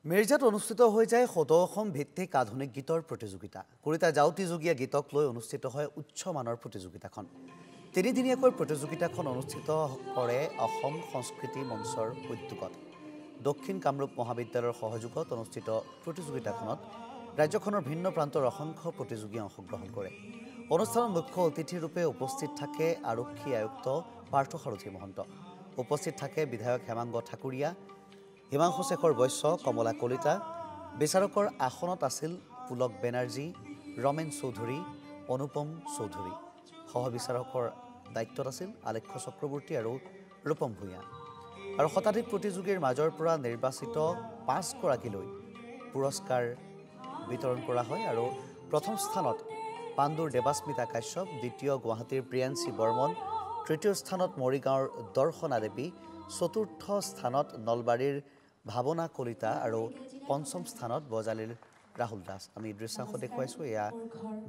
মিৰ্জাত অনুষ্ঠিত হৈ যায় সদৌ অসম ভিত্তিক আধুনিক গীতৰ প্ৰতিযোগিতা। কলিতা জাউতিযুগীয়া গীতক লৈ অনুষ্ঠিত হয় উচ্চ মানৰ প্ৰতিযোগিতাখন। তিনিদিনীয়াকৈ প্ৰতিযোগিতাখন অনুষ্ঠিত কৰে অসম সংস্কৃতি মঞ্চৰ উদ্যোগত। দক্ষিণ কামৰূপ মহাবিদ্যালয়ৰ সহযোগত অনুষ্ঠিত প্ৰতিযোগিতাখনত ৰাজ্যখনৰ ভিন্ন প্ৰান্তৰ অসংখ্য প্ৰতিযোগী অংশগ্ৰহণ কৰে। অনুষ্ঠানত মুখ্য অতিথিৰূপে উপস্থিত থাকে আৰক্ষী আয়ুক্ত পাৰ্থসাৰথী মহন্ত। উপস্থিত থাকে বিধায়ক হেমাংগ ঠাকুৰীয়া, হিমাংশু শেখৰ বৈশ্য, কমলা কলিতা। বিচাৰকৰ আসনত আছিল পুলক বেনাৰ্জী, ৰমেন চৌধুৰী, অনুপম চৌধুৰী। সহবিচাৰকৰ দায়িত্বত আছিল আলেখ্য চক্ৰৱৰ্তী আৰু ৰূপম ভূঞা। আৰু শতাধিক প্ৰতিযোগীৰ মাজৰ পৰা নিৰ্বাচিত ৫ গৰাকীলৈ পুৰস্কাৰ বিতৰণ কৰা হয়। আৰু প্ৰথম স্থানত পাণ্ডুৰ দেৱাস্মিতা কাশ্যপ, দ্বিতীয় গুৱাহাটীৰ প্ৰিয়াঞ্চী বৰ্মন, তৃতীয় স্থানত মৰিগাঁৱৰ দৰ্শনা দেৱী, চতুৰ্থ স্থানত নলবাৰীৰ ভাৱনা কলিতা আৰু পঞ্চম স্থানত বজালীৰ ৰাহুল দাস। আমি দৃশ্যাংশ দেখুৱাইছোঁ, এয়া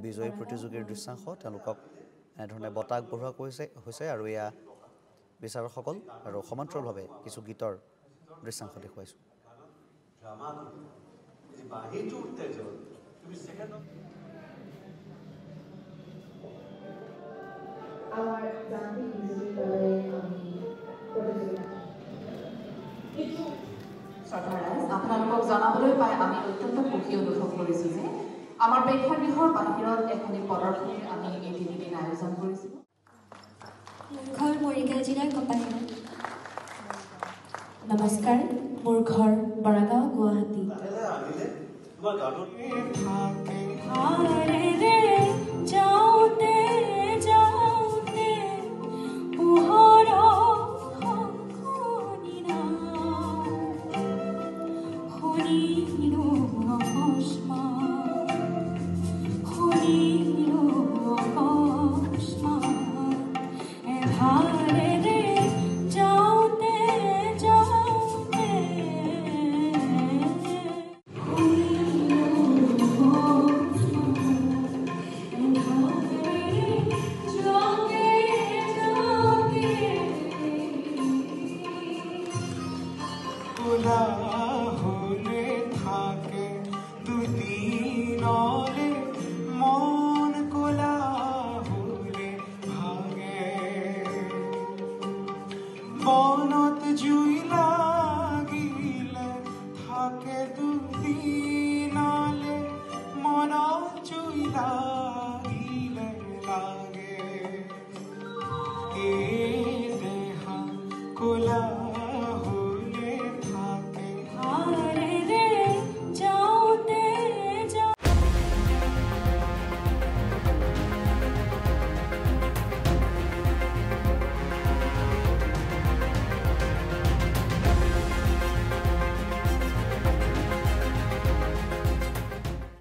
বিজয়ী প্ৰতিযোগীৰ দৃশ্যাংশ। তেওঁলোকক এনেধৰণে বঁটা আগবঢ়োৱা হৈছে আৰু এয়া বিচাৰকসকল আৰু সমান্তৰালভাৱে কিছু গীতৰ দৃশ্যাংশ দেখুৱাইছোঁ। আপোনালোকক জনাবলৈ পাই আমি অত্যন্ত সুখী অনুভৱ কৰিছোঁ যে আমাৰ প্ৰেক্ষাগৃহৰ বাহিৰত এখনি প্ৰদৰ্শনীৰ আমি এই তিনিদিন আয়োজন কৰিছোঁ। ঘৰ মৰিগাঁও জিলাৰ কপাহীত। নমস্কাৰ, মোৰ ঘৰ বৰাগাঁও, গুৱাহাটী। বনত জুই লাগিলে থাকে দুদিনলে, মনত জুই